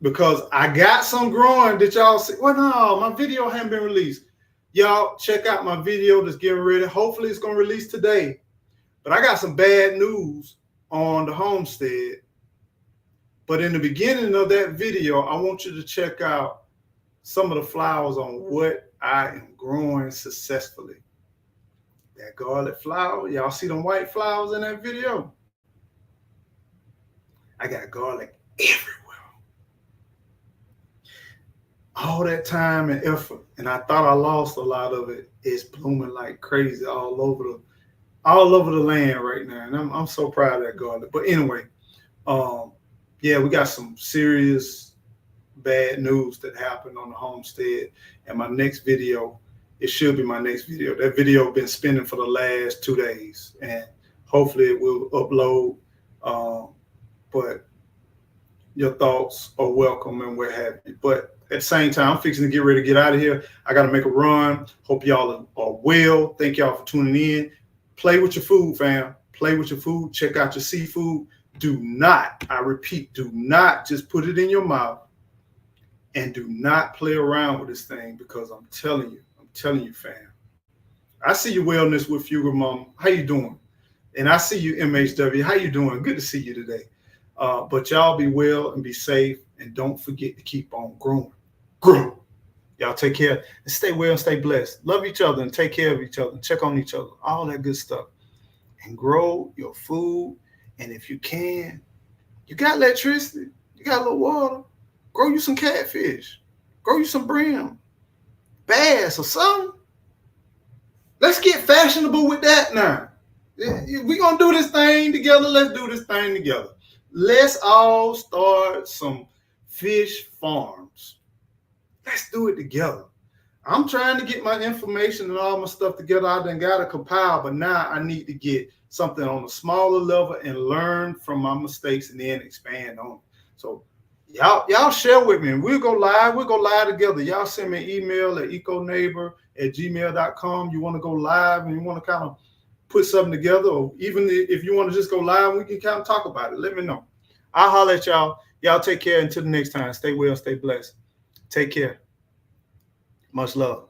because I got some growing that y'all see. Well, no, my video hadn't been released. Y'all check out my video that's getting ready. Hopefully it's gonna release today. But I got some bad news on the homestead. But in the beginning of that video, I want you to check out some of the flowers on what I am growing successfully. That garlic flower, y'all see them white flowers in that video? I got garlic everywhere. All that time and effort, and I thought I lost a lot of it. It's blooming like crazy all over the land right now, and I'm so proud of that garlic. But anyway, yeah, we got some serious bad news that happened on the homestead, and my next video, it should be my next video. That video been spinning for the last 2 days, and hopefully it will upload. But your thoughts are welcome, and we're happy. But at the same time, I'm fixing to get ready to get out of here. I got to make a run. Hope y'all are well. Thank y'all for tuning in. Play with your food, fam. Play with your food. Check out your seafood. Do not, I repeat, do not just put it in your mouth, and do not play around with this thing, because I'm telling you, fam. I see you, Wellness with Fugue Mom. How you doing? And I see you, MHW. How you doing? Good to see you today. But y'all be well and be safe, and don't forget to keep on growing. Grow. Y'all take care and stay well and stay blessed. Love each other and take care of each other and check on each other. All that good stuff. And grow your food. And if you can, you got electricity, you got a little water, grow you some catfish, grow you some brim, bass or something. Let's get fashionable with that now. We're going to do this thing together. Let's do this thing together. Let's all start some fish farms. Let's do it together. I'm trying to get my information and all my stuff together. I done got to compile, but now I need to get something on a smaller level and learn from my mistakes and then expand on it. So y'all share with me, and we'll go live. We'll go live together. Y'all send me an email at econeighbor@gmail.com. You want to go live and you want to kind of put something together, or even if you want to just go live, we can kind of talk about it. Let me know. I'll holler at y'all. Y'all take care until the next time. Stay well, stay blessed. Take care. Much love.